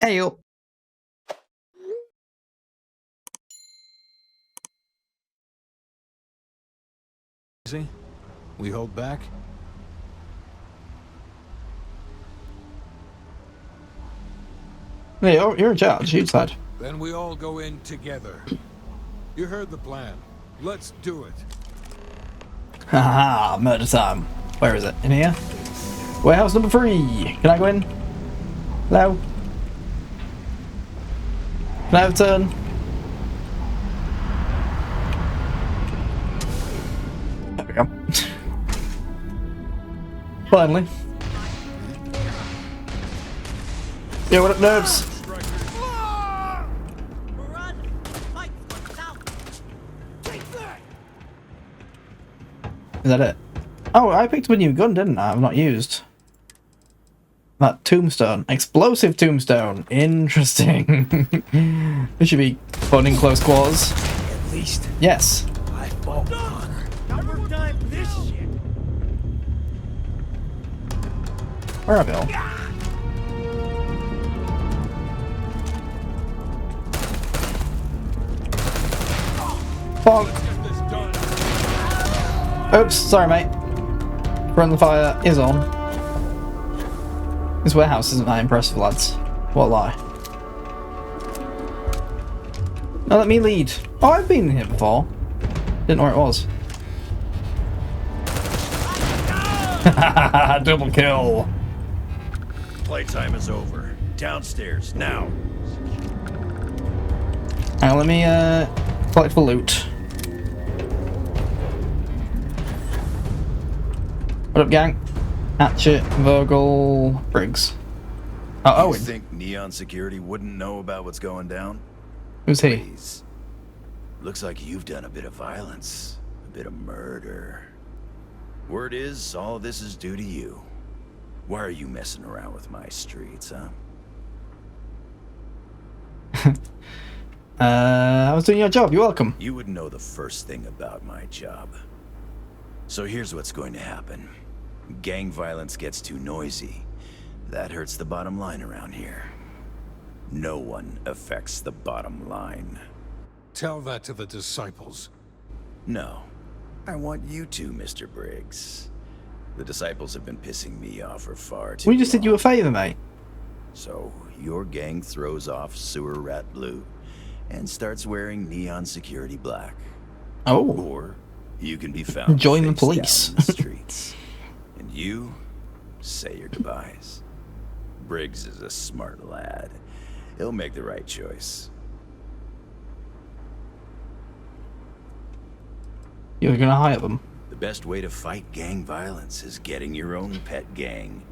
Hey yo. See? We hold back? Hey, you're in charge. You decide. Then we all go in together. You heard the plan. Let's do it. Haha, murder time. Where is it? In here? Warehouse number 3. Can I go in? Hello? Can I have a turn? There we go. Finally. Yeah, what up, nerds? Is that it? Oh, I picked up a new gun, didn't I? I've not used. That tombstone. Explosive tombstone. Interesting. This should be fun in close quarters. At least Yes. I fought with honor. Number time for this shit. Where are we all? Bonk. Oops, sorry mate. Friendly fire is on. This warehouse isn't that impressive, lads. What a lie. Now let me lead. Oh, I've been here before. Didn't know where it was. Double kill. Playtime is over. Downstairs, now. Now let me collect the loot. What up, gang? Hatchet, Vogel, Briggs. Oh, You Owen. think Neon Security wouldn't know about what's going down? Who's he? Please. Looks like you've done a bit of violence, a bit of murder. Word is, all of this is due to you. Why are you messing around with my streets, huh? I was doing your job. You're welcome. You wouldn't know the first thing about my job. So here's what's going to happen. Gang violence gets too noisy. That hurts the bottom line around here. No one affects the bottom line. Tell that to the disciples. No. I want you to, Mr. Briggs. The disciples have been pissing me off for far too We just did you a long. favor, mate. So, your gang throws off Sewer Rat Blue and starts wearing Neon Security Black. Oh. Or you can be found Join the face police. down in the streets. And you say your goodbyes. Briggs is a smart lad. He'll make the right choice. You're gonna hire them. The best way to fight gang violence is getting your own pet gang.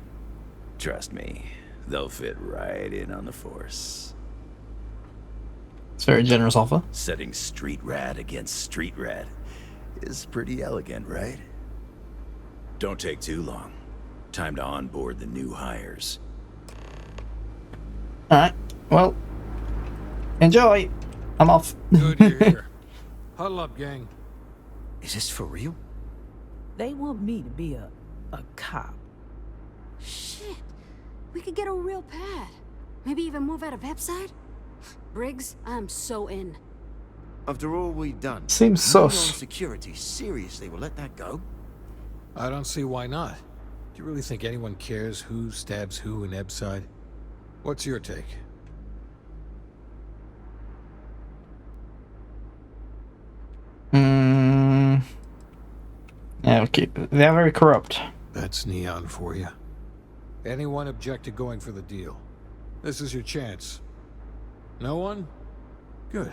Trust me, they'll fit right in on the force. It's a very generous offer. Setting street rat against street rat is pretty elegant, right? Don't take too long. Time to onboard the new hires. Alright. Well. Enjoy. I'm off. Good you're here. Huddle up, gang. Is this for real? They want me to be a cop. Shit. We could get a real pad. Maybe even move out of Pepside? Briggs, I'm so in. After all we've done, Seems Neon sus. Security seriously will let that go? I don't see why not. Do you really think anyone cares who stabs who in Ebside? What's your take? Yeah, okay. They're very corrupt. That's Neon for you. Anyone object to going for the deal? This is your chance. No one? Good.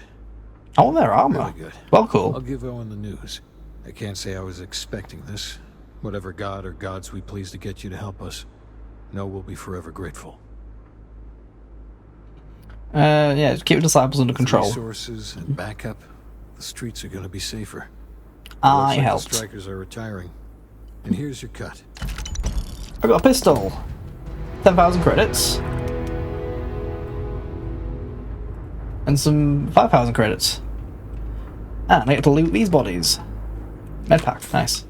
Oh, their armor. Really good. Well, I'll cool. give Owen the news. I can't say I was expecting this. Whatever god or gods we please to get you to help us, know we'll be forever grateful. Yeah, just keep the disciples under control. Resources and backup, the streets are gonna be safer. I Looks like helped. The strikers are retiring. And here's your cut. I got a pistol. 10,000 credits. And some 5,000 credits. And I get to loot these bodies. Medpack, nice.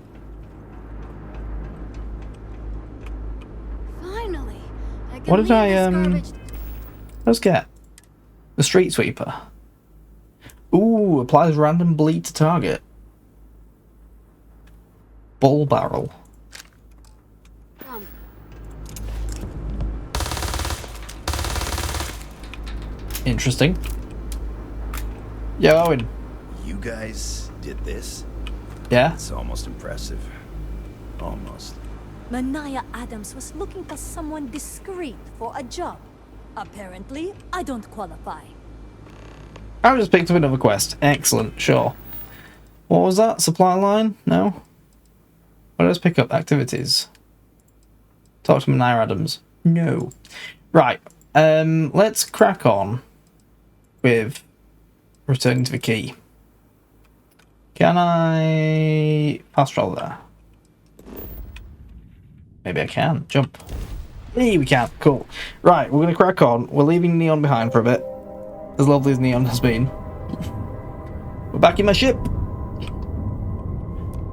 Finally. I can What did leave I, this garbage. Let's get the street sweeper. Ooh, applies random bleed to target. Bull barrel. Interesting. Yo, Owen. You guys did this? Yeah? It's almost impressive. Almost. Manaya Adams was looking for someone discreet for a job. Apparently, I don't qualify. I just picked up another quest. Excellent, sure. What was that? Supply line? No? What did I just pick up? Activities. Talk to Manaya Adams. No. Right. Let's crack on with returning to the key. Can I fast travel there? Maybe I can. Jump. Hey, we can. Cool. Right, we're going to crack on. We're leaving Neon behind for a bit. As lovely as Neon has been. We're back in my ship.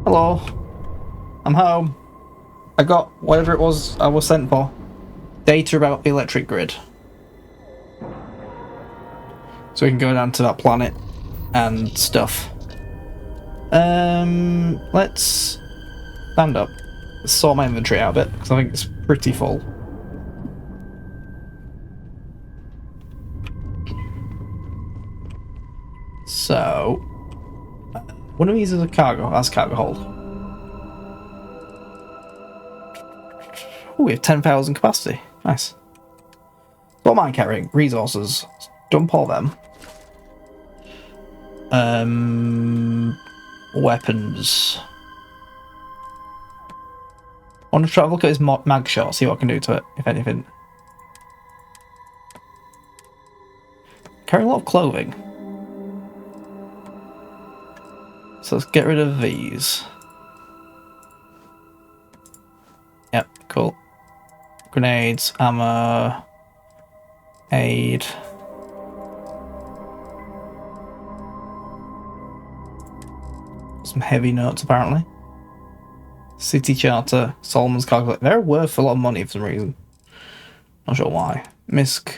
Hello. I'm home. I got whatever it was I was sent for. Data about the electric grid. So we can go down to that planet and stuff. Let's stand up. Let's sort my inventory out a bit, because I think it's pretty full. So, one of these is a cargo. That's cargo hold. Ooh, we have 10,000 capacity. Nice. What am I carrying? Resources. Dump all them. Weapons. I want to try to look at his mag shot, see what I can do to it, if anything. Carrying a lot of clothing. So let's get rid of these. Yep, cool. Grenades, ammo, aid. Some heavy notes apparently. City charter, Solomon's calculator. They're worth a lot of money for some reason. Not sure why. Misk.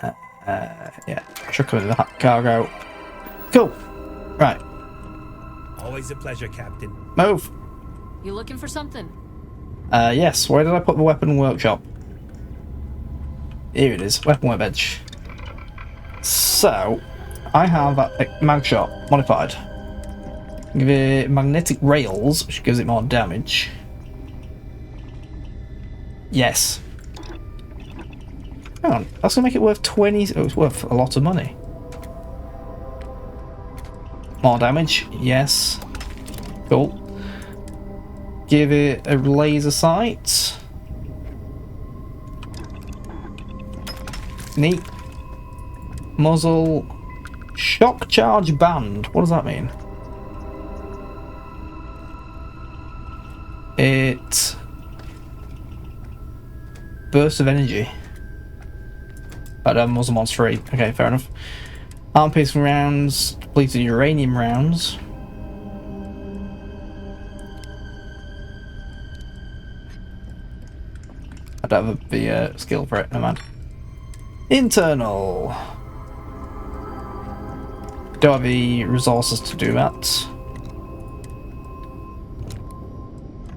Yeah, chuck them in the cargo. Cool. Right. Always a pleasure, Captain. Move. You looking for something? Yes. Where did I put the weapon workshop? Here it is. Weapon workbench. So, I have that mag shot modified. Give it magnetic rails, which gives it more damage. Yes. Hang on. That's gonna make it worth 20. Oh, it's worth a lot of money. More damage. Yes. Cool. Give it a laser sight. Neat. Muzzle. Shock charge band. What does that mean? It... burst of energy. But muzzle mod's free. Okay, fair enough. Arm piercing rounds. Depleted uranium rounds. I don't have the skill for it, never mind. Internal. Don't have the resources to do that.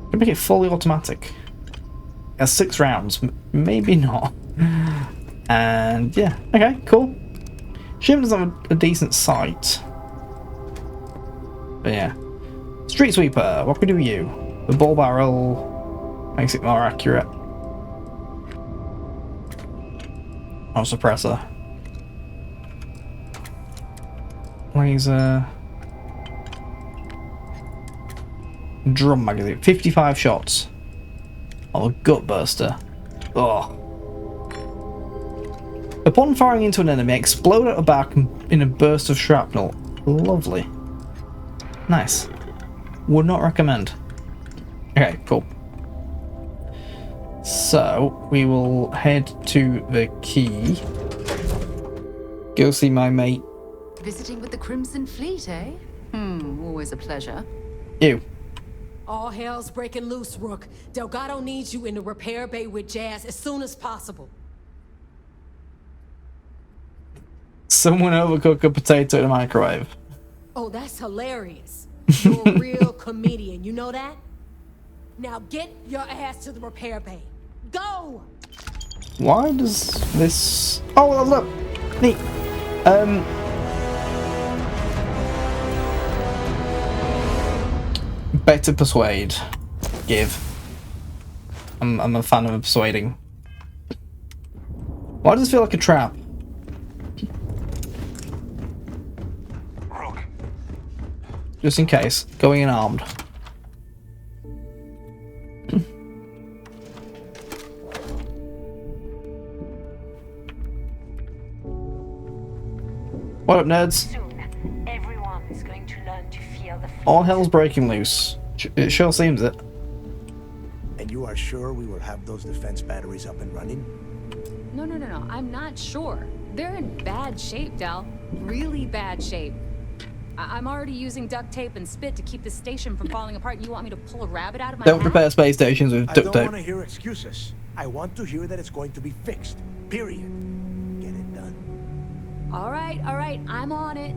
Can make it fully automatic. It has 6 rounds, maybe not. And yeah, okay, cool. Shim doesn't have a decent sight. But yeah. Street sweeper, what can we do with you? The ball barrel makes it more accurate. Oh, suppressor. Laser. Drum magazine. 55 shots. Oh, gut burster. Oh. Upon firing into an enemy, explode at the back in a burst of shrapnel. Lovely. Nice. Would not recommend. Okay, cool. So, we will head to the key. Go see my mate. Visiting with the Crimson Fleet, eh? Always a pleasure. You. All hell's breaking loose, Rook. Delgado needs you in the repair bay with Jazz as soon as possible. Someone overcook a potato in a microwave. Oh, that's hilarious. You're a real comedian, you know that? Now get your ass to the repair bay. Go! Why does this... Oh, look! Neat. Better persuade. Give. I'm a fan of persuading. Why does it feel like a trap? Just in case. Going in armed. What up, nerds? Soon, everyone is going to learn to fear the All hell's breaking loose. It sure seems it. And you are sure we will have those defense batteries up and running? No. I'm not sure. They're in bad shape, Del. Really bad shape. I'm already using duct tape and spit to keep the station from falling apart, and you want me to pull a rabbit out of my Don't hat? repair space stations with I duct don't tape. want to hear excuses. I want to hear that it's going to be fixed. Period. Get it done. All right, I'm on it.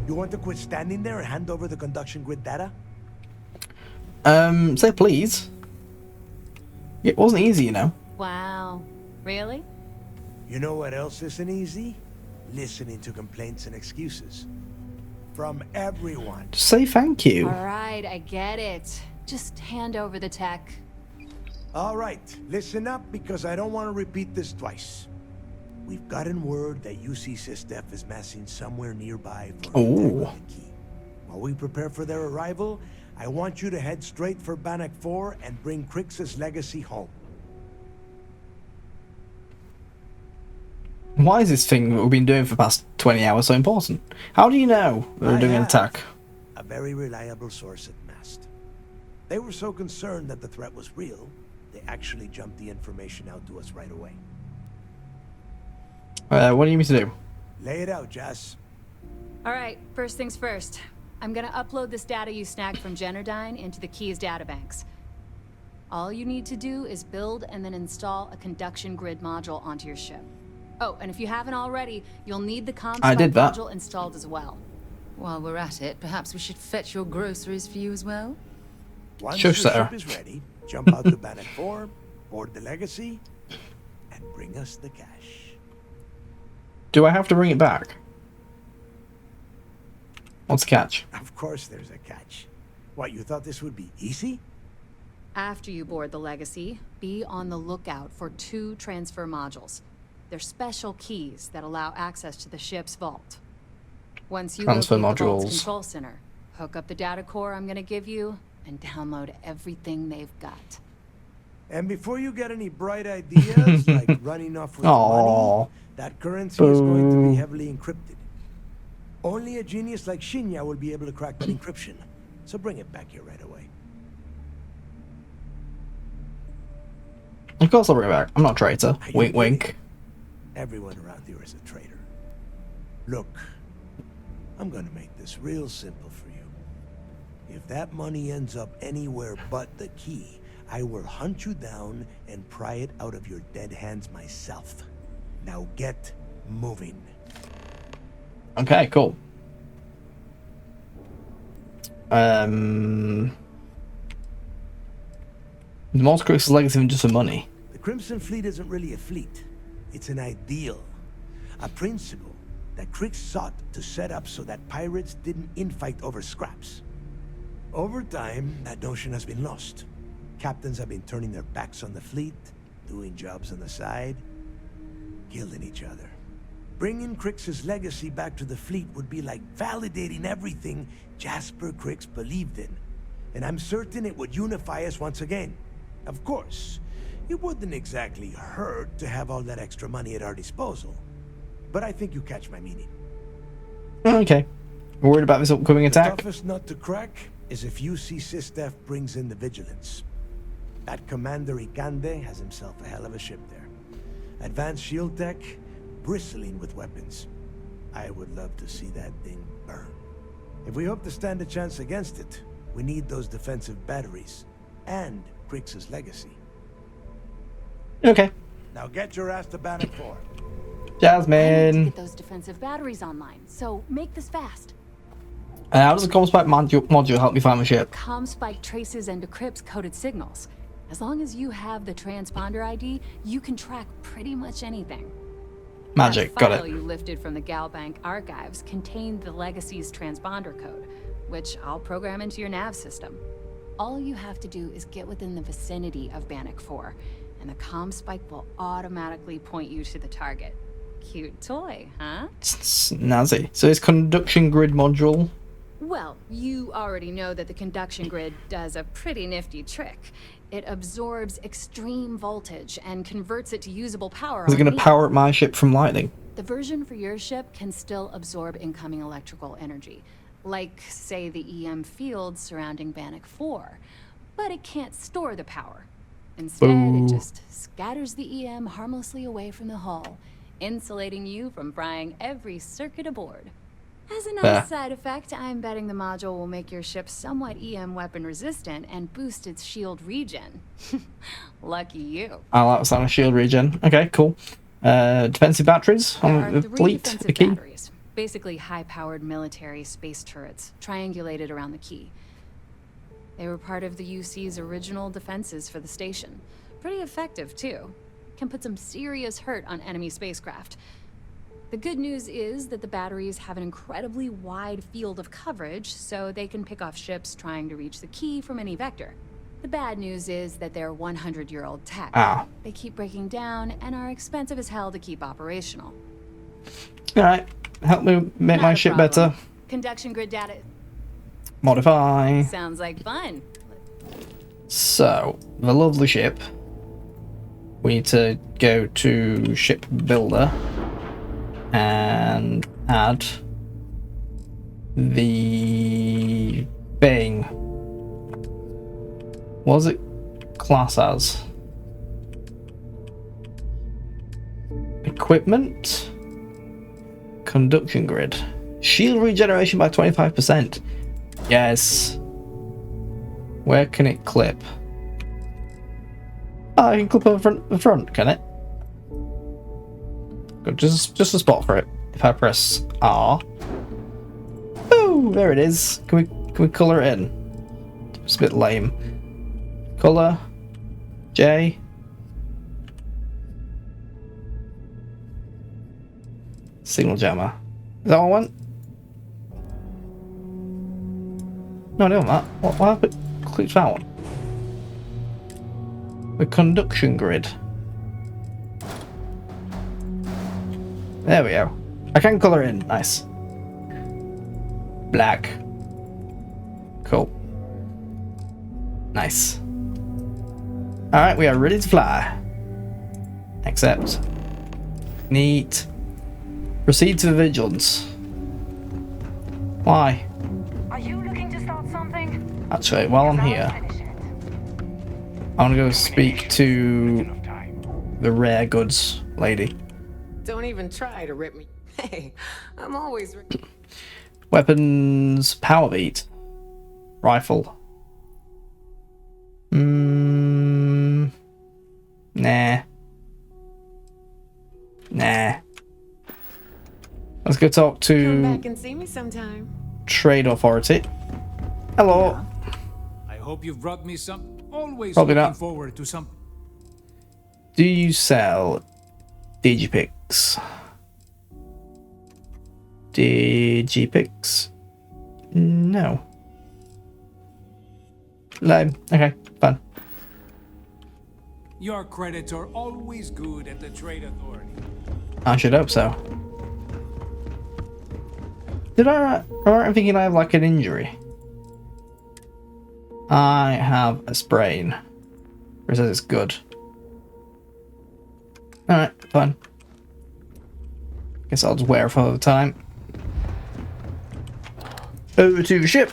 You want to quit standing there and hand over the conduction grid data? Say please. It wasn't easy, you know. Wow. Really? You know what else isn't easy? Listening to complaints and excuses. From everyone. Just say thank you. All right, I get it. Just hand over the tech. All right, listen up because I don't want to repeat this twice. We've gotten word that UC SysDef is massing somewhere nearby for an attack on the key. While we prepare for their arrival, I want you to head straight for Bannock 4 and bring Crix's legacy home. Why is this thing that we've been doing for the past 20 hours so important? How do you know they're doing an attack? A very reliable source at Mast. They were so concerned that the threat was real, they actually jumped the information out to us right away. What do you need me to do? Lay it out, Jess. All right, first things first. I'm gonna upload this data you snagged from Generdyne into the Keys databanks. All you need to do is build and then install a conduction grid module onto your ship. Oh, and if you haven't already, you'll need the comms module installed as well. While we're at it, perhaps we should fetch your groceries for you as well? Once Sure, your sir. ship is ready, jump out to Bannock 4, board the legacy, and bring us the cash. Do I have to bring it back? What's the catch? Of course there's a catch. What, you thought this would be easy? After you board the Legacy, be on the lookout for 2 transfer modules. They're special keys that allow access to the ship's vault. Once you Transfer locate the vault's modules. control center, hook up the data core I'm gonna give you, and download everything they've got. And before you get any bright ideas, like running off with Aww. money, that currency is going to Boo. be heavily encrypted. Only a genius like Shinya will be able to crack that encryption. So bring it back here right away. Of course I'll bring it back. I'm not a traitor. Are you Wink kidding? wink. Everyone around here is a traitor. Look, I'm gonna make this real simple for you. If that money ends up anywhere but the key, I will hunt you down and pry it out of your dead hands myself. Now get moving. Okay, cool. More Crix's legacy than just for money. The Crimson Fleet isn't really a fleet. It's an ideal. A principle that Crix sought to set up so that pirates didn't infight over scraps. Over time, that notion has been lost. Captains have been turning their backs on the fleet, doing jobs on the side, killing each other. Bringing Crix's legacy back to the fleet would be like validating everything Jasper Crix believed in. And I'm certain it would unify us once again. Of course, it wouldn't exactly hurt to have all that extra money at our disposal. But I think you catch my meaning. Okay. Worried about this upcoming The attack? toughest nut to crack is if UC SysDef brings in the Vigilance. That Commander Ikande has himself a hell of a ship there. Advanced shield tech, bristling with weapons. I would love to see that thing burn. If we hope to stand a chance against it, we need those defensive batteries and Crix's legacy. Okay. Now get your ass to Bannock 4. Jasmine. Get those defensive batteries online, so make this fast. How does the ComSpike module help me find my ship? ComSpike traces and decrypts coded signals. As long as you have the transponder ID, you can track pretty much anything. Magic, That got file it. you lifted from the Galbank archives contained the Legacy's transponder code, which I'll program into your nav system. All you have to do is get within the vicinity of Bannock 4, and the ComSpike will automatically point you to the target. Cute toy, huh? Snazzy. So it's conduction grid module. Well, you already know that the conduction grid does a pretty nifty trick. It absorbs extreme voltage and converts it to usable power. Is it going to power up my ship from lightning? The version for your ship can still absorb incoming electrical energy, like, say, the EM field surrounding Bannock 4, but it can't store the power. Instead, it just scatters the EM harmlessly away from the hull, insulating you from frying every circuit aboard. As a nice side effect, I'm betting the module will make your ship somewhat EM weapon resistant and boost its shield regen. Lucky you. I like the sound of shield regen. Okay, cool. Defensive batteries on the fleet. Defensive The key. batteries, basically high-powered military space turrets, triangulated around the key. They were part of the UC's original defenses for the station. Pretty effective, too. Can put some serious hurt on enemy spacecraft. The good news is that the batteries have an incredibly wide field of coverage, so they can pick off ships trying to reach the key from any vector. The bad news is that they're 100-year-old tech. Ah. They keep breaking down and are expensive as hell to keep operational. Alright, help me make my ship better. Conduction grid data Modify. sounds like fun. So, the lovely ship. We need to go to ship builder and add the thing. What was it class as? Equipment? Conduction grid. Shield regeneration by 25%. Yes. Where can it clip? Oh, I can clip on the front, can it? Good, just a spot for it. If I press R. Oh, there it is. Can we colour it in? It's a bit lame. Colour. J. Signal jammer. Is that what I want? No, I don't want that. Why have I clicked that one? The conduction grid. There we go. I can colour in. Nice. Black. Cool. Nice. Alright, we are ready to fly. Accept. Neat. Proceed to the vigilance. Why? Are you looking to start something? Actually, while I'm here, I want to go speak to the rare goods lady. Don't even try to rip me. Hey, I'm always... Weapons, power beat, rifle. Nah. Let's go talk Come back to and see me sometime. Trade Authority. Hello. I hope you've brought me some. Always Probably looking not. forward to some. Do you sell Digipix? Digipix? No. Lame. Okay, fine. Your credits are always good at the Trade Authority. I should hope so. Did I I'm thinking I have like an injury. I have a sprain. Or says it's good. Alright, fine. Guess I'll just wear it for the time. Over to the ship.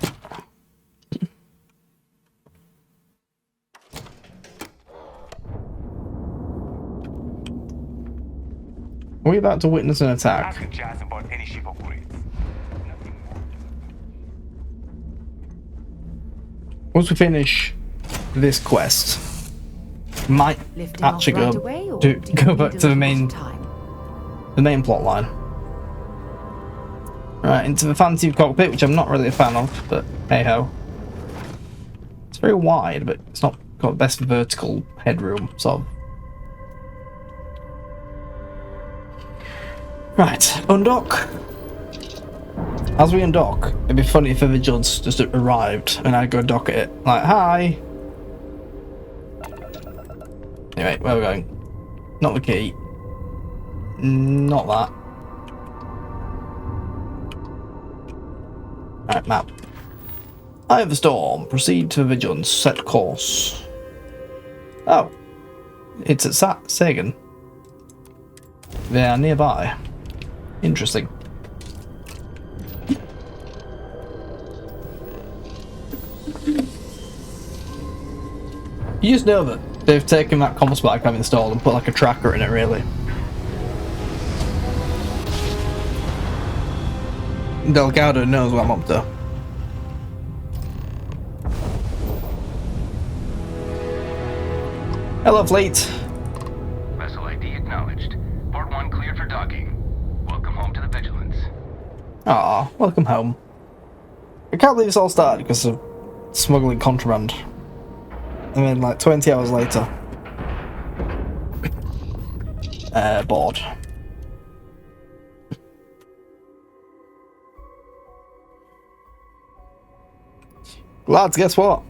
Are we about to witness an attack? Once we finish this quest, might actually go back to the main the main plot line. Right, into the fancy cockpit, which I'm not really a fan of, but hey ho. It's very wide, but it's not got the best vertical headroom, so. Right, undock. As we undock, it'd be funny if the Vigilance just arrived and I'd go dock at it. Like, hi! Anyway, where are we going? Not the key. Not that. Alright, map. Eye of the storm. Proceed to Vigilance. Set course. Oh. It's at Sagan. They are nearby. Interesting. You just know that they've taken that comms spike I've installed and put like a tracker in it, really. Delgado knows what I'm up to. Hello, fleet. Vessel ID acknowledged. Port 1 cleared for docking. Welcome home to the Vigilance. Ah, welcome home. I can't believe this all started because of smuggling contraband. And then, like, 20 hours later, bored. Lads, guess what?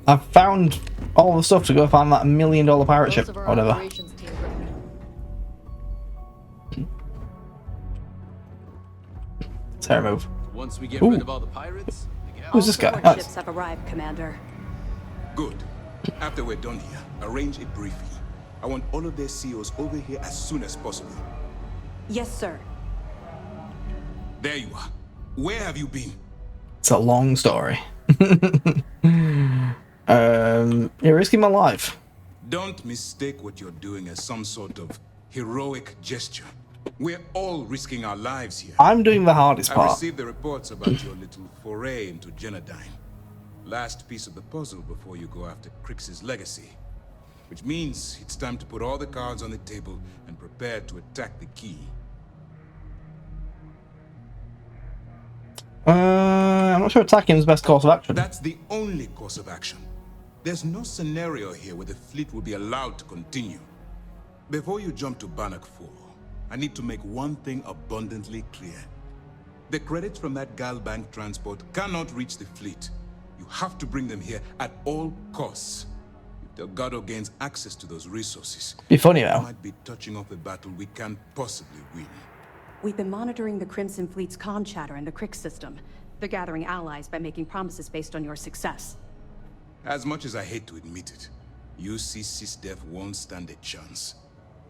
I found all the stuff to go find that $1 million pirate ship, or whatever. Terror move. Once we get rid of all the pirates, who's this guy? All ships have arrived, Commander. Good. After we're done here, arrange it briefly. I want all of their CEOs over here as soon as possible. Yes, sir. There you are. Where have you been? It's a long story. You're risking my life. Don't mistake what you're doing as some sort of heroic gesture. We're all risking our lives here. I'm doing the hardest part. I received the reports about your little foray into Genodyne. Last piece of the puzzle before you go after Crix's legacy. Which means it's time to put all the cards on the table and prepare to attack the key. I'm not sure attacking is the best course of action. That's the only course of action. There's no scenario here where the fleet will be allowed to continue. Before you jump to Bannock 4, I need to make one thing abundantly clear. The credits from that Galbank transport cannot reach the fleet. You have to bring them here at all costs. If Delgado gains access to those resources, be funny though. Might be touching off a battle we can't possibly win. We've been monitoring the Crimson Fleet's comm chatter in the Crix system. They're gathering allies by making promises based on your success. As much as I hate to admit it, UC-SysDef won't stand a chance.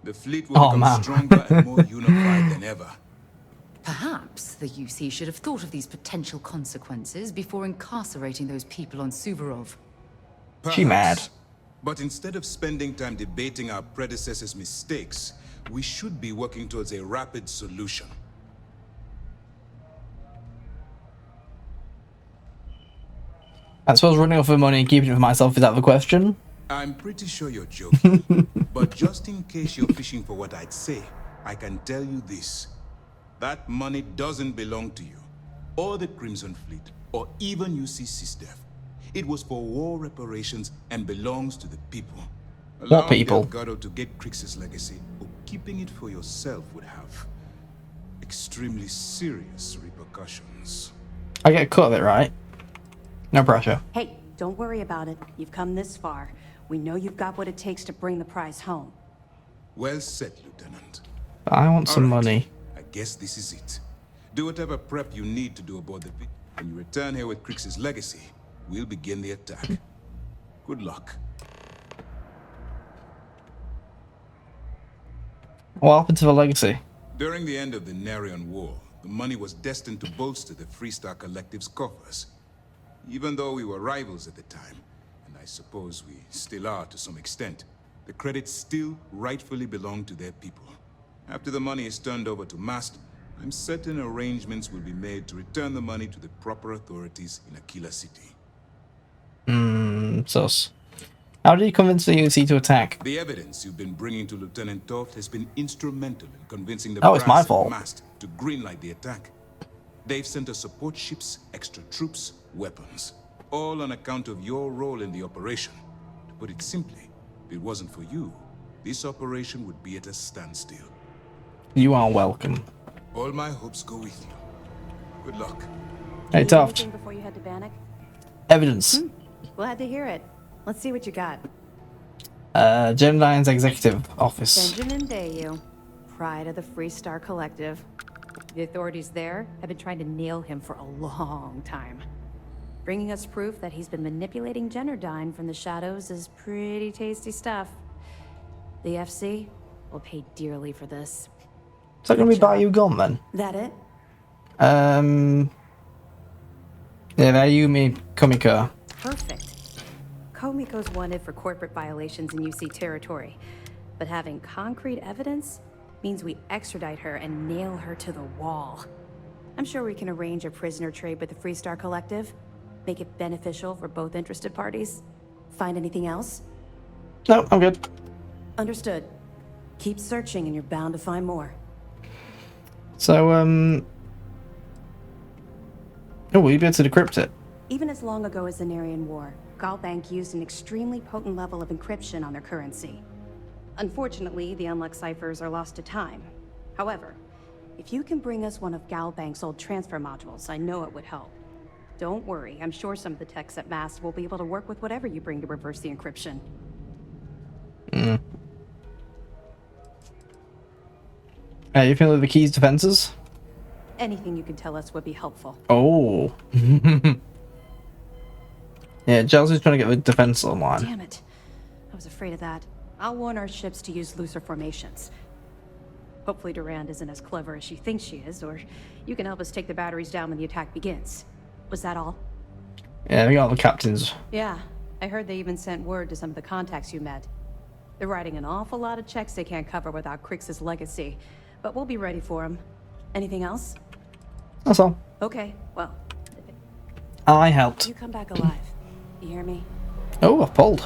The fleet will become stronger and more unified than ever. Perhaps the UC should have thought of these potential consequences before incarcerating those people on Suvorov. Perhaps, she mad. But instead of spending time debating our predecessors' mistakes, we should be working towards a rapid solution. I suppose running off of money and keeping it for myself is out of the question. I'm pretty sure you're joking, but just in case you're fishing for what I'd say, I can tell you this. That money doesn't belong to you, or the Crimson Fleet, or even UC-SysDef. It was for war reparations and belongs to the people. What people? Delgado to get Crix's legacy, or keeping it for yourself would have extremely serious repercussions. I get a cut of it, right? No pressure. Hey, don't worry about it. You've come this far. We know you've got what it takes to bring the prize home. Well said, Lieutenant. I want some money. I guess this is it. Do whatever prep you need to do aboard the ship. When you return here with Crix's legacy, we'll begin the attack. Good luck. What happened to the legacy? During the end of the Narion War, the money was destined to bolster the Freestar Collective's coffers. Even though we were rivals at the time, and I suppose we still are to some extent, the credits still rightfully belong to their people. After the money is turned over to Mast, I'm certain arrangements will be made to return the money to the proper authorities in Aquila City. Sus. How did you convince the UC to attack? The evidence you've been bringing to Lieutenant Toft has been instrumental in convincing the Oh, it's my brass fault. and mast to greenlight the attack. They've sent us support ships, extra troops, weapons, all on account of your role in the operation. To put it simply, if it wasn't for you, this operation would be at a standstill. You are welcome. All my hopes go with you. Good luck. Hey, Toft. Anything before you head to Bannock? Evidence. Glad to hear it. Let's see what you got. Genodyne's executive office. Benjamin Dayu, pride of the Freestar Collective. The authorities there have been trying to nail him for a long time. Bringing us proof that he's been manipulating Genodyne from the shadows is pretty tasty stuff. The FC will pay dearly for this. Is that going to be Bayou gone then? That it? Yeah, Ayumi Komiko. Perfect. Komiko's wanted for corporate violations in UC territory, but having concrete evidence means we extradite her and nail her to the wall. I'm sure we can arrange a prisoner trade with the Freestar Collective, make it beneficial for both interested parties. Find anything else? No, I'm good. Understood. Keep searching and you're bound to find more. So, oh, will you be able to decrypt it? Even as long ago as the Narian War, Galbank used an extremely potent level of encryption on their currency. Unfortunately, the unlocked ciphers are lost to time. However, if you can bring us one of Galbank's old transfer modules, I know it would help. Don't worry, I'm sure some of the techs at MAST will be able to work with whatever you bring to reverse the encryption. You familiar with the key's defenses? Anything you can tell us would be helpful. Oh. Yeah, Chelsea's trying to get the defense online. Damn it. I was afraid of that. I'll warn our ships to use looser formations. Hopefully Durand isn't as clever as she thinks she is, or you can help us take the batteries down when the attack begins. Was that all? Yeah, we got the captains. Yeah, I heard they even sent word to some of the contacts you met. They're writing an awful lot of checks they can't cover without Crix's legacy, but we'll be ready for them. Anything else? That's all. Okay, well, I helped. you come back alive. You hear me? Oh, I've pulled.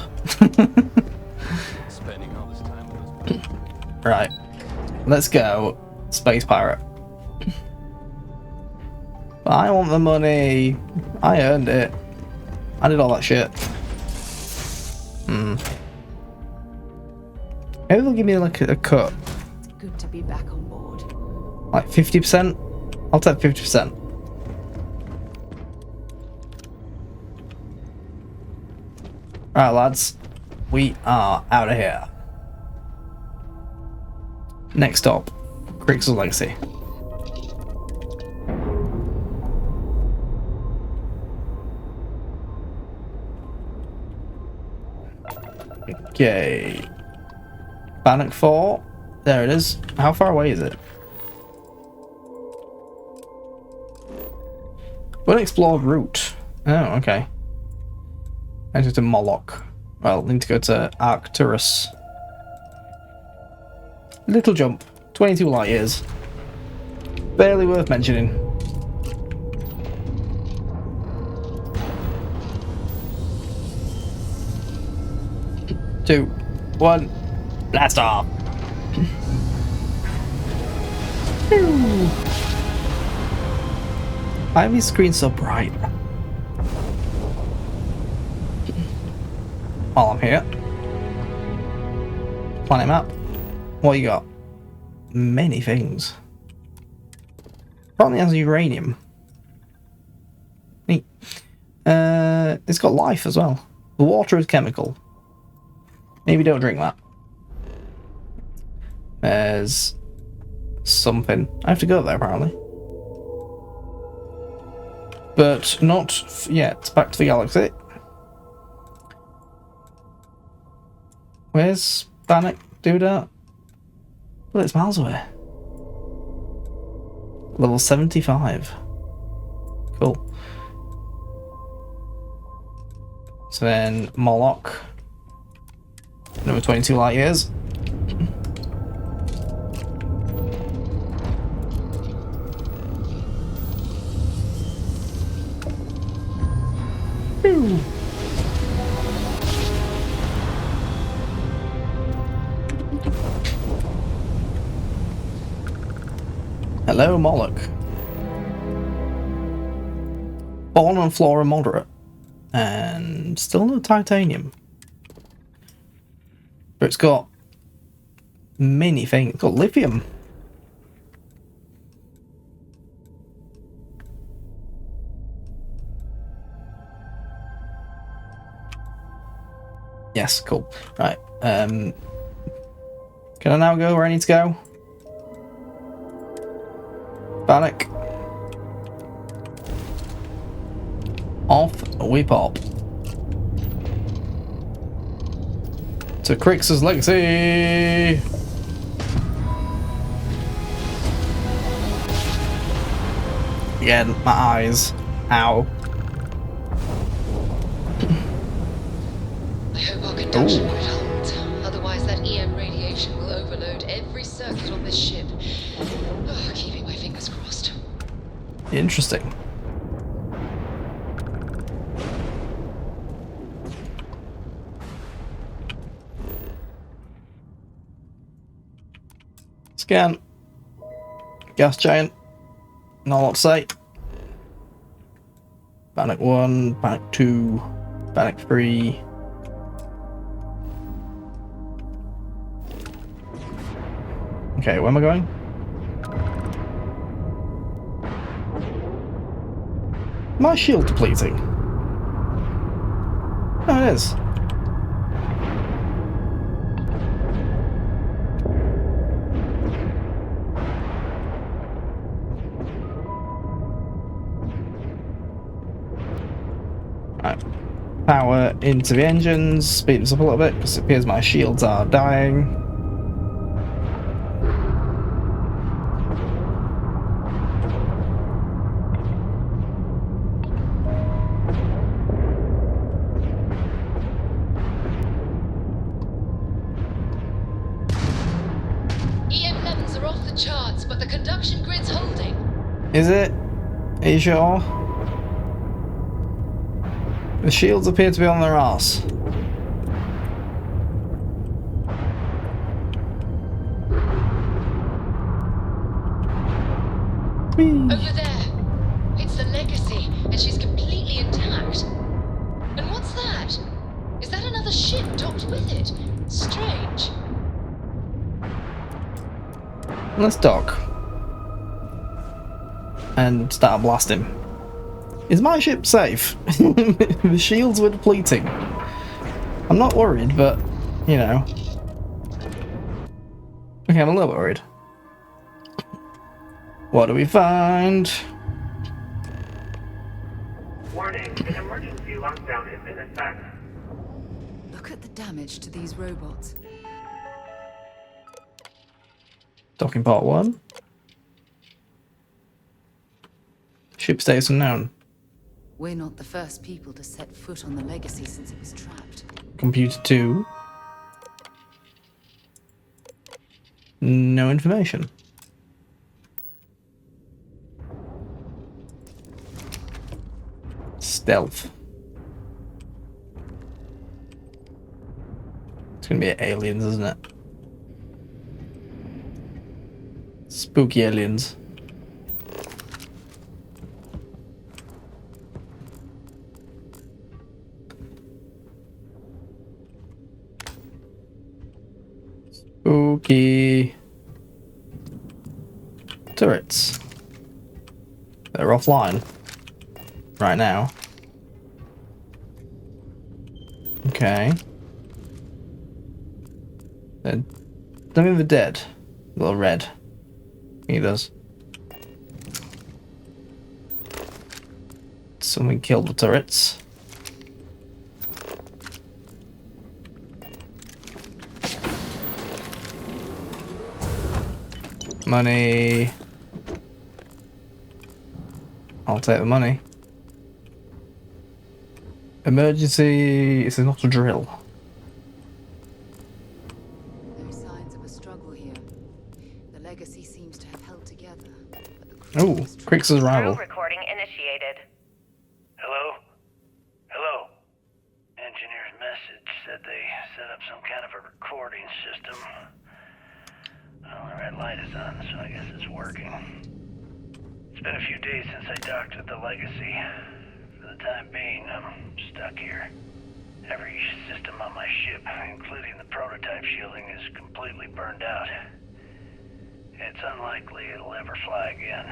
Spending all this time with us. Right. Let's go. Space pirate. I want the money. I earned it. I did all that shit. Maybe they'll give me like a cut. It's good to be back on board. Like 50%? I'll take 50%. Alright, lads. We are out of here. Next stop, Crix's Legacy. Okay. Bannock 4. There it is. How far away is it? Unexplored route. Oh, okay. Enter to Moloch. Well, need to go to Arcturus. Little jump. 22 light years. Barely worth mentioning. Two, one, blast off. Why are these screens so bright? While I'm here. Planet map. What you got? Many things. Probably has uranium. Neat. It's got life as well. The water is chemical. Maybe don't drink that. There's something. I have to go there apparently. But not yet. Back to the galaxy. Where's Bannock? Do that? Well, it's miles away. Level 75. Cool. So then Moloch. Another 22 light years. Hello, Moloch. Fauna and flora moderate. And still no titanium. But it's got many things. It's got lithium. Yes, cool. Right. Can I now go where I need to go? Panic. Off we pop. To Crix's legacy. Again, my eyes. Ow. I hope our conduction grid holds. Otherwise, that EM radiation will overload every circuit on this ship. Oh, keeping my fingers crossed. Interesting. Scan. Gas giant. Not a lot to say. Panic 1, Panic 2, Panic 3. Okay, where am I going? My shield depleting. Oh, it is. Right. Power into the engines, speed us up a little bit because it appears my shields are dying. EM levels are off the charts, but the conduction grid's holding. Is it? Are you sure? The shields appear to be on their arse. Over there. It's the legacy, and she's completely intact. And what's that? Is that another ship docked with it? Strange. Let's dock. And start blasting. Is my ship safe? The shields were depleting. I'm not worried, but, you know. Okay, I'm a little bit worried. What do we find? Warning, an emergency lockdown is in effect. Look at the damage to these robots. Docking part 1. Ship status unknown. We're not the first people to set foot on the legacy since it was trapped. Computer 2. No information. Stealth. It's gonna be aliens, isn't it? Spooky aliens. Spooky turrets. They're offline right now. Okay. Then tell me the dead. Little red. He does. Someone killed the turrets. Money. I'll take the money. Emergency. This is not a drill. No signs of a struggle here. The legacy seems to have held together. Oh, Crix's arrival. Recording initiated. Hello? Hello? Engineer's message said they set up some kind of a recording system. Well, the red light is on, so I guess it's working. It's been a few days since I docked at the Legacy. For the time being, I'm stuck here. Every system on my ship, including the prototype shielding, is completely burned out. It's unlikely it'll ever fly again.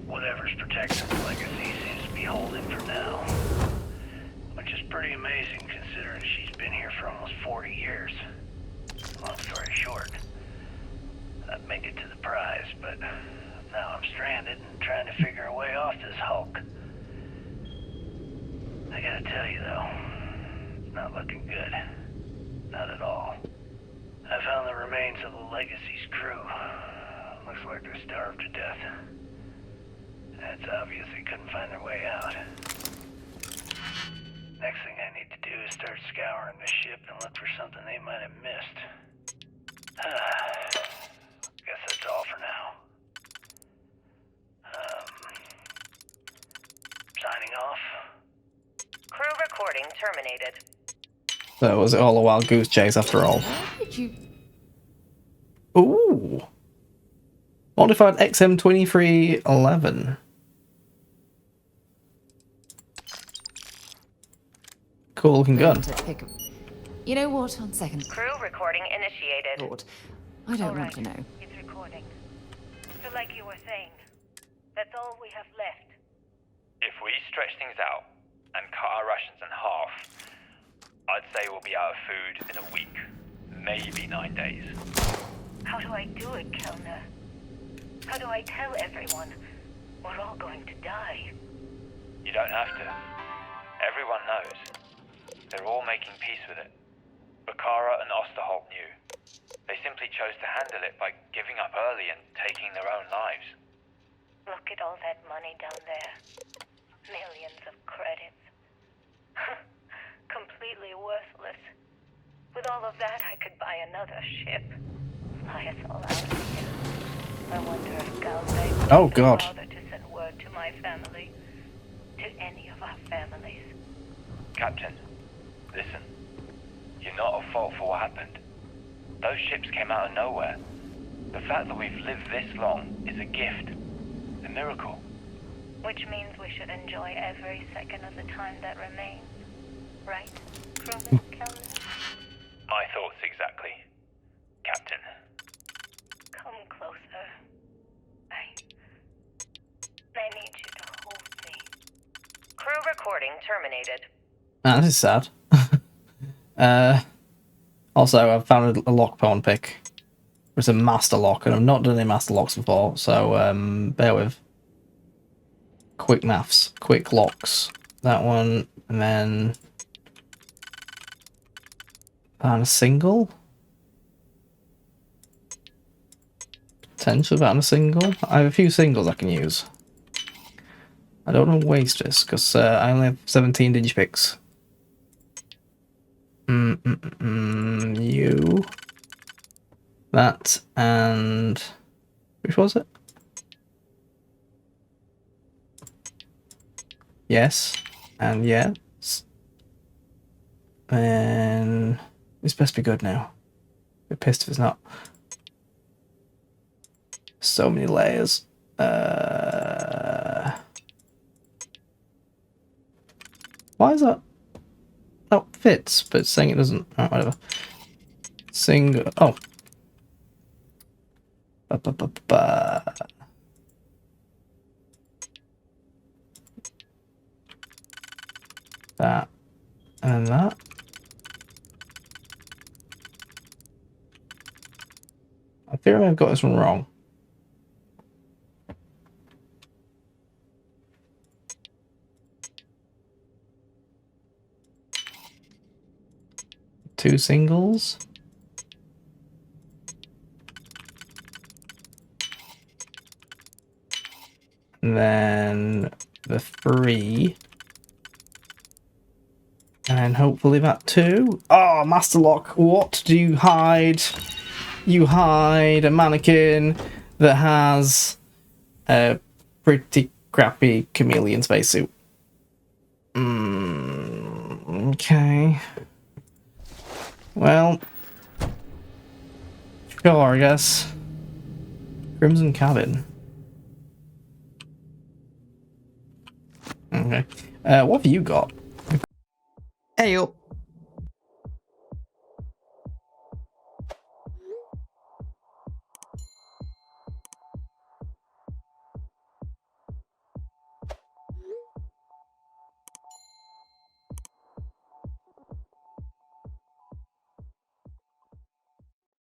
Whatever's protecting the Legacy seems to be holding for now. Which is pretty amazing considering she's been here for almost 40 years. Long story short, I'd make it to the prize, but now I'm stranded and trying to figure a way off this hulk. I gotta tell you though, it's not looking good. Not at all. I found the remains of the Legacy's crew. Looks like they're starved to death. It's obvious they couldn't find their way out. Next thing I need to do is start scouring the ship and look for something they might have missed. Guess that's all for now. Signing off. Crew recording terminated. So was it all a wild goose chase after all? Did you? Ooh. Modified XM2311. Cool looking gun. You know what? One second. Crew recording initiated. Lord, I don't want to know. It's recording. So like you were saying, that's all we have left. If we stretch things out and cut our rations in half, I'd say we'll be out of food in a week, maybe 9 days. How do I do it, Kellner? How do I tell everyone we're all going to die? You don't have to. Everyone knows. They're all making peace with it. Bakara and Osterholt knew. They simply chose to handle it by giving up early and taking their own lives. Look at all that money down there. Millions of credits. Completely worthless. With all of that, I could buy another ship. Fly us all out of here. I wonder if Galvay Oh God. bother to send word to my family. To any of our families. Captain, listen. You're not at fault for what happened. Those ships came out of nowhere. The fact that we've lived this long is a gift. A miracle. Which means we should enjoy every second of the time that remains. Right, Crewman Kellner? My thoughts exactly. Captain. Come closer. I need you to hold me. Crew recording terminated. Ah, this is sad. Also, I've found a lock pawn pick. It's a master lock, and I've not done any master locks before, so bear with. Quick maths, quick locks. That one, and then found a single. Potentially found a single. I have a few singles I can use. I don't want to waste this because I only have 17 digipicks. You. That and which was it? Yes, and yes. And this best be good now. Be pissed if it's not. So many layers. Why is that? Oh, fits, but it's saying it doesn't. Oh, whatever. Single. Oh. That and that. I fear I may have got this one wrong. Two singles. And then the 3. And hopefully that 2. Oh, Master Lock, what do you hide? You hide a mannequin that has a pretty crappy chameleon spacesuit. Okay. Well, sure, I guess. Crimson Cabin. Okay. What have you got? Hey up.